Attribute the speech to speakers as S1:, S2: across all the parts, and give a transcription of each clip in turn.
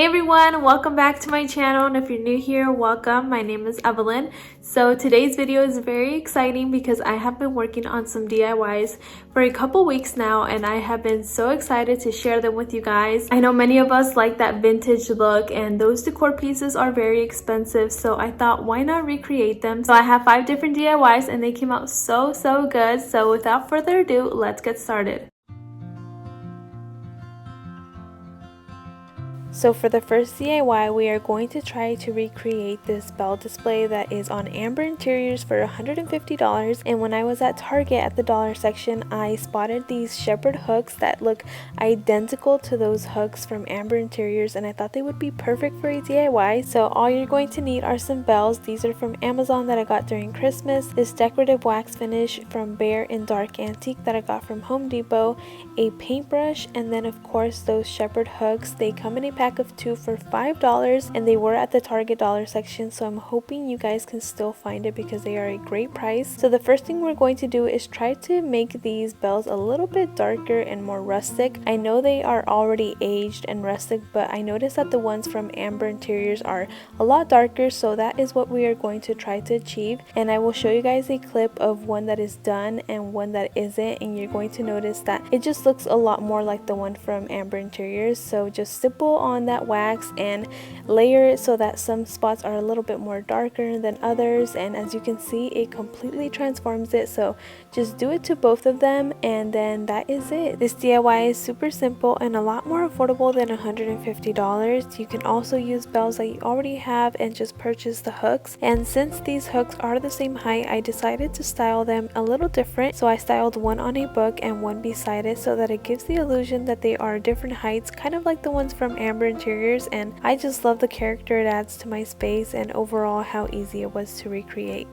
S1: Hey everyone, welcome back to my channel, and if you're new here, welcome. My name is Evelyn. So today's video is very exciting because I have been working on some DIYs for a couple weeks now, and I have been so excited to share them with you guys. I know many of us like that vintage look, and those decor pieces are very expensive, so I thought why not recreate them. So I have 5 different DIYs and they came out so good. So without further ado, let's get started. So for the first DIY, we are going to try to recreate this bell display that is on Amber Interiors for $150. And when I was at Target at the dollar section, I spotted these shepherd hooks that look identical to those hooks from Amber Interiors, and I thought they would be perfect for a DIY. So all you're going to need are some bells. These are from Amazon that I got during Christmas, this decorative wax finish from Bare and Dark Antique that I got from Home Depot, a paintbrush, and then of course those shepherd hooks. They come in a pack of 2 for $5, and they were at the Target dollar section, so I'm hoping you guys can still find it because they are a great price. So the first thing we're going to do is try to make these bells a little bit darker and more rustic. I know they are already aged and rustic, but I noticed that the ones from Amber Interiors are a lot darker, so that is what we are going to try to achieve. And I will show you guys a clip of one that is done and one that isn't, and you're going to notice that it just looks a lot more like the one from Amber Interiors. So just stipple on that wax and layer it so that some spots are a little bit more darker than others, and as you can see, it completely transforms it. So just do it to both of them, and then that is it. This DIY is super simple and a lot more affordable than $150. You can also use bells that you already have and just purchase the hooks, and since these hooks are the same height, I decided to style them a little different. So I styled one on a book and one beside it so that it gives the illusion that they are different heights, kind of like the ones from Amber Interiors, and I just love the character it adds to my space and overall how easy it was to recreate.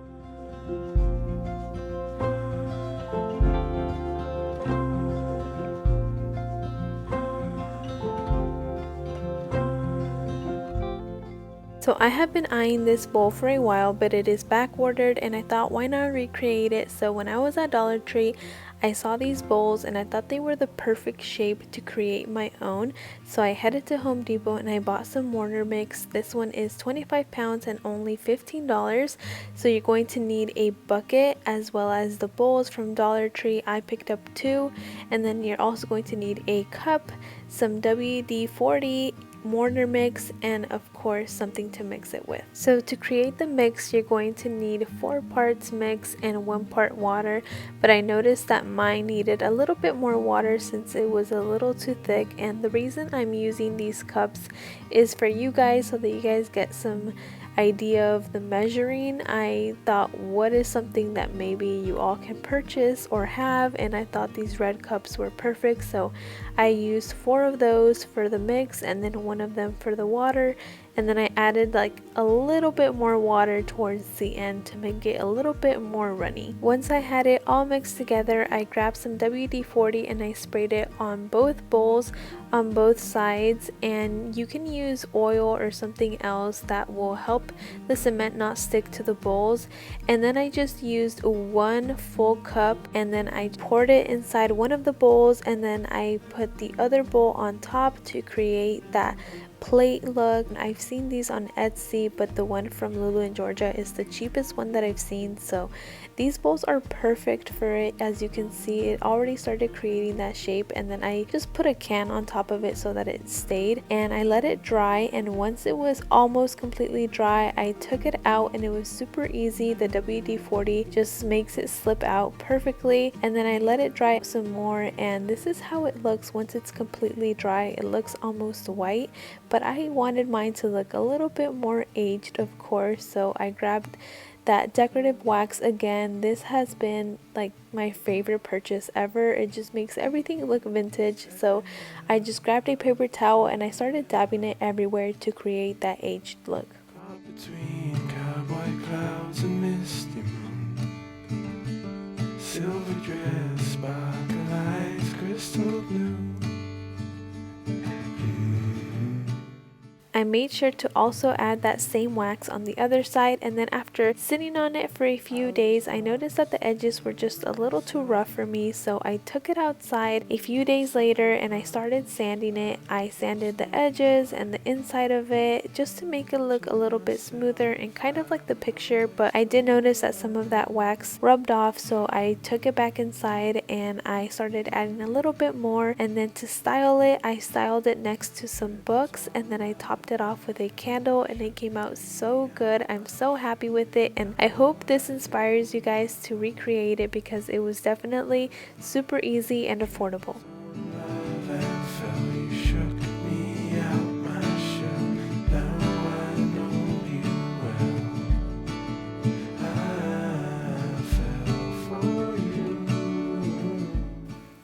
S1: So I have been eyeing this bowl for a while, but it is back ordered, and I thought why not recreate it. So when I was at Dollar Tree, I saw these bowls and I thought they were the perfect shape to create my own. So I headed to Home Depot and I bought some mortar mix. This one is 25 pounds and only $15. So you're going to need a bucket as well as the bowls from Dollar Tree. I picked up 2, and then you're also going to need a cup, some WD-40, mortar mix, and of course something to mix it with. So to create the mix, you're going to need 4 parts mix and 1 part water, but I noticed that mine needed a little bit more water since it was a little too thick. And the reason I'm using these cups is for you guys, so that you guys get some idea of the measuring. I thought, what is something that maybe you all can purchase or have, and I thought these red cups were perfect, so I used 4 of those for the mix and then 1 of them for the water, and then I added like a little bit more water towards the end to make it a little bit more runny. Once I had it all mixed together, I grabbed some WD-40 and I sprayed it on both bowls on both sides, and you can use oil or something else that will help the cement not stick to the bowls. And then I just used 1 full cup, and then I poured it inside one of the bowls, and then I put the other bowl on top to create that plate look. I've seen these on Etsy, but the one from Lulu in Georgia is the cheapest one that I've seen. So these bowls are perfect for it. As you can see, it already started creating that shape, and then I just put a can on top of it so that it stayed, and I let it dry. And once it was almost completely dry, I took it out, and it was super easy. The WD-40 just makes it slip out perfectly, and then I let it dry some more, and this is how it looks once it's completely dry. It looks almost white, but I wanted mine to look a little bit more aged, of course, so I grabbed that decorative wax again. This has been like my favorite purchase ever. It just makes everything look vintage. So I just grabbed a paper towel and I started dabbing it everywhere to create that aged look.
S2: Between cowboy clouds and misty moon, silver dress, sparkle eyes, crystal blue.
S1: I made sure to also add that same wax on the other side, and then after sitting on it for a few days, I noticed that the edges were just a little too rough for me, so I took it outside a few days later and I started sanding it. I sanded the edges and the inside of it just to make it look a little bit smoother and kind of like the picture, but I did notice that some of that wax rubbed off, so I took it back inside and I started adding a little bit more, and then to style it, I styled it next to some books, and then I topped it off with a candle, and it came out so good. I'm so happy with it, and I hope this inspires you guys to recreate it because it was definitely super easy and affordable.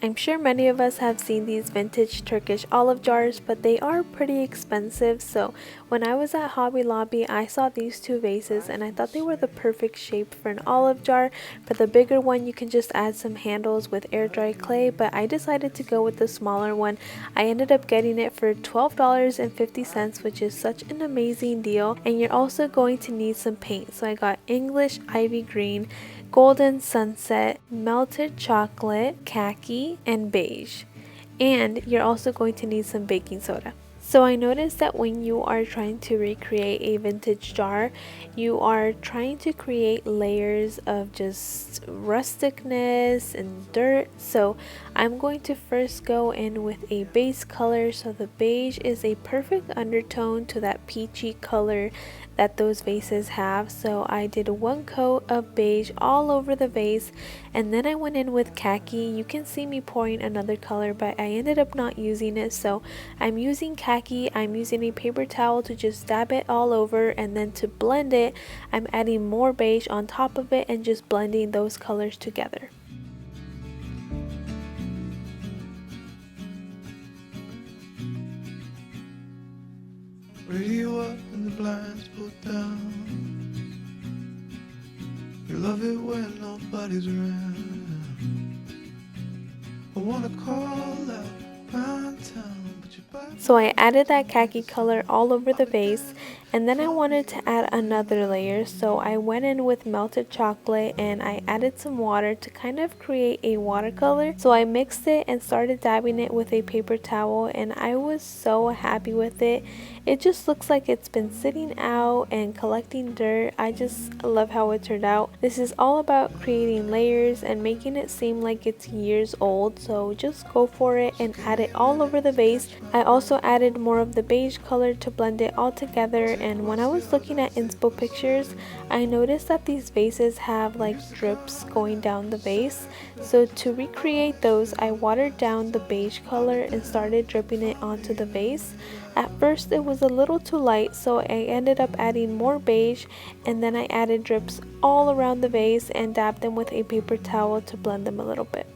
S1: I'm sure many of us have seen these vintage Turkish olive jars, but they are pretty expensive, so when I was at Hobby Lobby I saw these two vases and I thought they were the perfect shape for an olive jar. For the bigger one you can just add some handles with air dry clay, but I decided to go with the smaller one. I ended up getting it for $12.50, which is such an amazing deal, and you're also going to need some paint. So I got English Ivy Green, Golden Sunset, Melted Chocolate, Khaki, and Beige. And you're also going to need some baking soda. So I noticed that when you are trying to recreate a vintage jar, you are trying to create layers of just rusticness and dirt. So I'm going to first go in with a base color. So the beige is a perfect undertone to that peachy color that those vases have. So I did one coat of beige all over the vase, and then I went in with khaki. You can see me pouring another color, but I ended up not using it, so I'm using khaki. I'm using a paper towel to just dab it all over, and then to blend it I'm adding more beige on top of it and just blending those colors together.
S2: Radio up and the blinds pulled down. You love it when nobody's around. I wanna call out round town, but you're back.
S1: So I added that khaki color all over the vase, and then I wanted to add another layer, so I went in with melted chocolate and I added some water to kind of create a watercolor. So I mixed it and started dabbing it with a paper towel, and I was so happy with it. It just looks like it's been sitting out and collecting dirt. I just love how it turned out. This is all about creating layers and making it seem like it's years old, so just go for it and add it all over the vase. I also added more of the beige color to blend it all together, and when I was looking at inspo pictures, I noticed that these vases have like drips going down the vase. So to recreate those, I watered down the beige color and started dripping it onto the vase. At first it was a little too light, so I ended up adding more beige, and then I added drips all around the vase and dabbed them with a paper towel to blend them a little bit.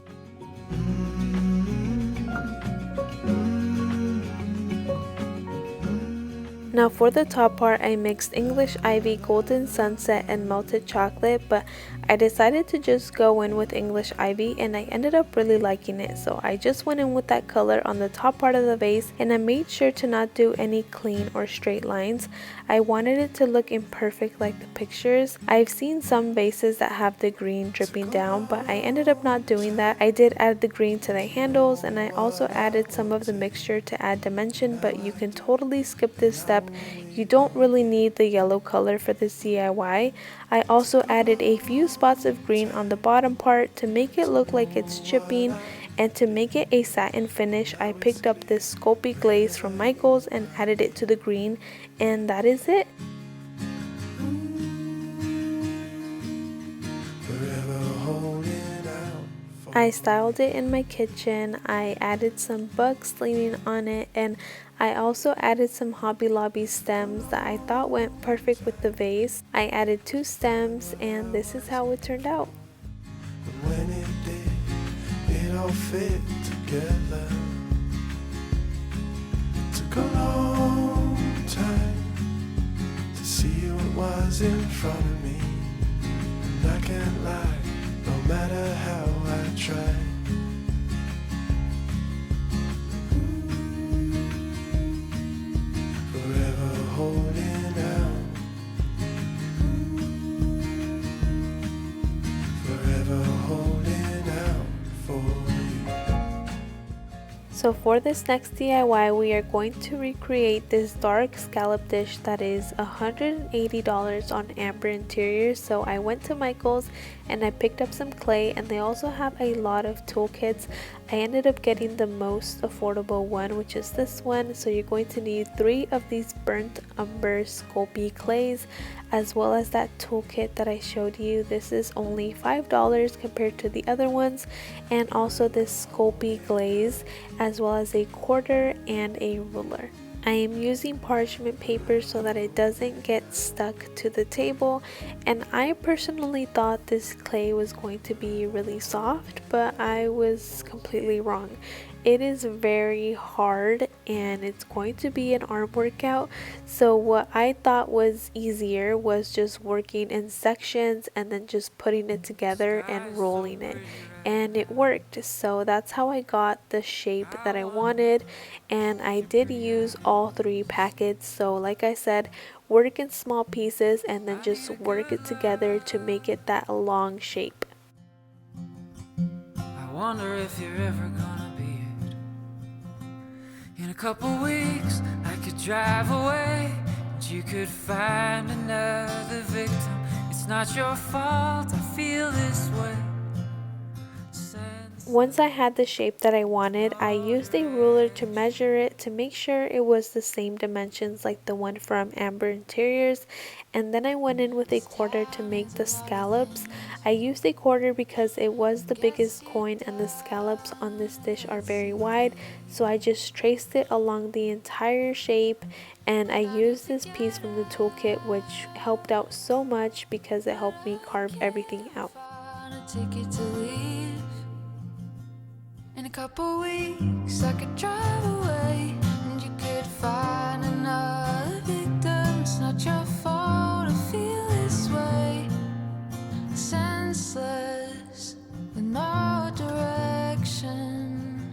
S1: Now for the top part, I mixed English Ivy, Golden Sunset, and Melted Chocolate, but I decided to just go in with English Ivy and I ended up really liking it. So I just went in with that color on the top part of the vase, and I made sure to not do any clean or straight lines. I wanted it to look imperfect like the pictures. I've seen some vases that have the green dripping down, but I ended up not doing that. I did add the green to the handles, and I also added some of the mixture to add dimension, but you can totally skip this step. You don't really need the yellow color for this DIY. I also added a few spots of green on the bottom part to make it look like it's chipping, and to make it a satin finish, I picked up this Sculpey glaze from Michaels and added it to the green, and that is it. I styled it in my kitchen. I added some bugs leaning on it, and I also added some Hobby Lobby stems that I thought went perfect with the vase. I added 2 stems, and this is how it turned out.
S2: When it did, it all fit together. It took a long time to see what was in front of me, and I can't lie, no matter how I try. Forever holding out, forever holding out for you.
S1: So for this next DIY, we are going to recreate this dark scallop dish that is $180 on Amber Interiors. So I went to Michael's and I picked up some clay, and they also have a lot of toolkits. I ended up getting the most affordable one, which is this one. So you're going to need 3 of these burnt umber Sculpey clays, as well as that toolkit that I showed you. This is only $5 compared to the other ones, and also this Sculpey glaze, as well as a quarter and a ruler. I am using parchment paper so that it doesn't get stuck to the table, and I personally thought this clay was going to be really soft, but I was completely wrong. It is very hard and it's going to be an arm workout. So what I thought was easier was just working in sections and then just putting it together and rolling it, and it worked. So that's how I got the shape that I wanted, and I did use all 3 packets. So like I said, work in small pieces and then just work it together to make it that long shape.
S3: I wonder if you're ever gonna be it. In a couple weeks I could drive away and you could find another victim. It's not your fault I feel this way.
S1: Once I had the shape that I wanted, I used a ruler to measure it to make sure it was the same dimensions like the one from Amber Interiors, and then I went in with a quarter to make the scallops. I used a quarter because it was the biggest coin and the scallops on this dish are very wide, so I just traced it along the entire shape, and I used this piece from the toolkit, which helped out so much because it helped me carve everything out.
S3: In a couple weeks I could drive away and you could find another victim. It's not your fault I feel this way. Senseless with no direction.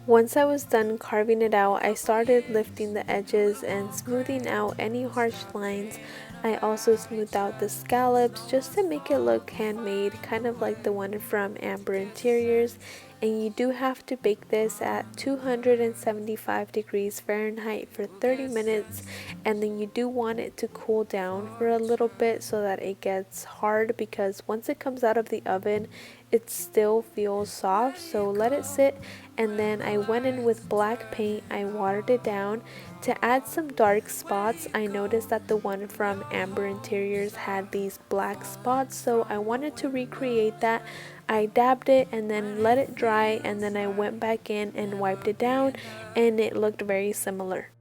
S1: Once I was done carving it out, I started lifting the edges and smoothing out any harsh lines. I also smoothed out the scallops just to make it look handmade, kind of like the one from Amber Interiors. And you do have to bake this at 275 degrees Fahrenheit for 30 minutes, and then you do want it to cool down for a little bit so that it gets hard, because once it comes out of the oven it still feels soft. So let it sit, and then I went in with black paint. I watered it down to add some dark spots. I noticed that the one from Amber Interiors had these black spots, so I wanted to recreate that. I dabbed it and then let it dry, and then I went back in and wiped it down, and it looked very similar.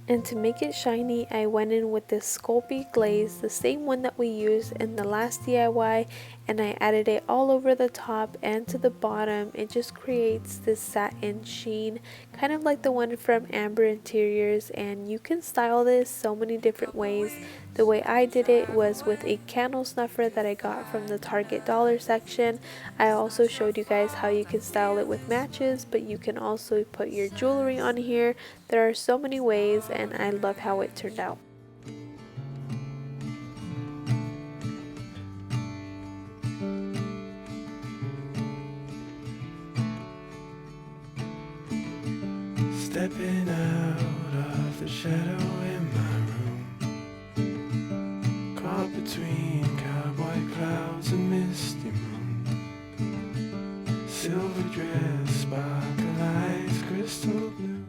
S1: And to make it shiny, I went in with this Sculpey glaze, the same one that we used in the last DIY, and I added it all over the top and to the bottom. It just creates this satin sheen, kind of like the one from Amber Interiors, and you can style this so many different ways. The way I did it was with a candle snuffer that I got from the Target dollar section. I also showed you guys how you can style it with matches, but you can also put your jewelry on here. There are so many ways, and I love how it turned out.
S2: Stepping out of the shadow in my room, caught between cowboy clouds and misty moon. Silver dress, sparkle eyes, crystal blue.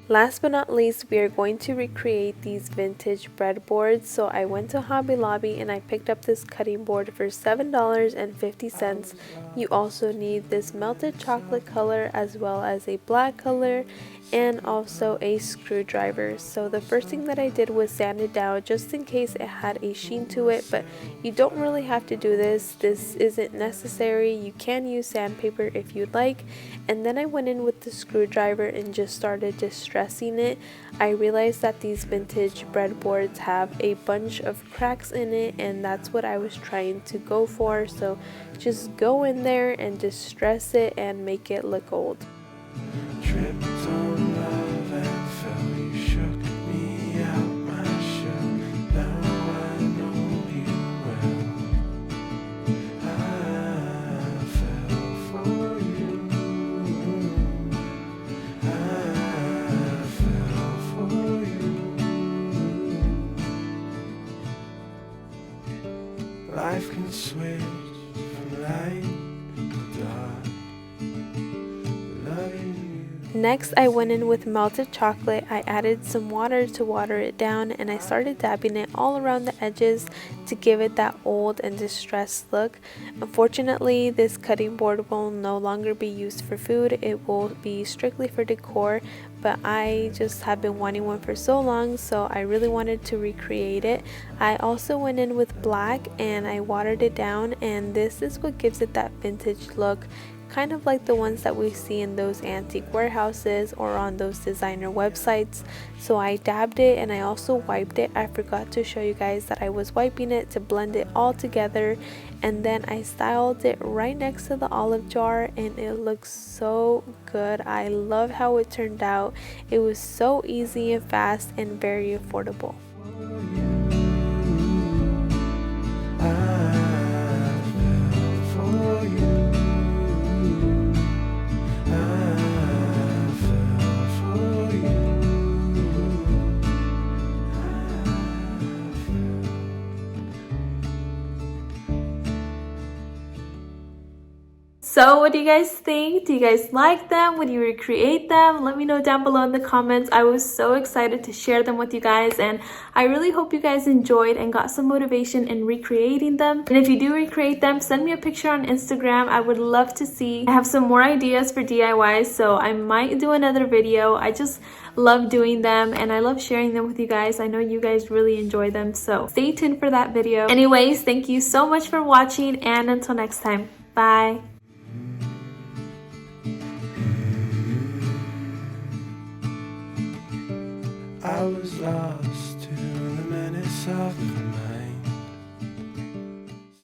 S1: Last but not least, we are going to recreate these vintage breadboards. So I went to Hobby Lobby and I picked up this cutting board for $7.50. You also need this melted chocolate color as well as a black color, and also a screwdriver. So the first thing that I did was sand it down just in case it had a sheen to it, but you don't really have to do this. This isn't necessary. You can use sandpaper if you'd like. And then I went in with the screwdriver and just started to stretch distressing it, I realized that these vintage breadboards have a bunch of cracks in it, and that's what I was trying to go for. So just go in there and distress it and make it look old.
S2: Tripped on love and fell, you shook me out my shell. Now I know you well. I fell for you. I fell for you. Life can switch from light to dark. Loving you.
S1: Next, I went in with melted chocolate. I added some water to water it down, and I started dabbing it all around the edges to give it that old and distressed look. Unfortunately, this cutting board will no longer be used for food. It will be strictly for decor, but I just have been wanting one for so long, so I really wanted to recreate it. I also went in with black and I watered it down, and this is what gives it that vintage look, kind of like the ones that we see in those antique warehouses or on those designer websites. So I dabbed it and I also wiped it. I forgot to show you guys that I was wiping it to blend it all together, and then I styled it right next to the olive jar, and it looks so good. I love how it turned out. It was so easy and fast and very affordable. So what do you guys think? Do you guys like them? Would you recreate them? Let me know down below in the comments. I was so excited to share them with you guys, and I really hope you guys enjoyed and got some motivation in recreating them. And if you do recreate them, send me a picture on Instagram. I would love to see. I have some more ideas for DIYs, so I might do another video. I just love doing them and I love sharing them with you guys. I know you guys really enjoy them, so stay tuned for that video. Anyways, thank you so much for watching, and until next time, bye.
S2: I was lost to the menace of the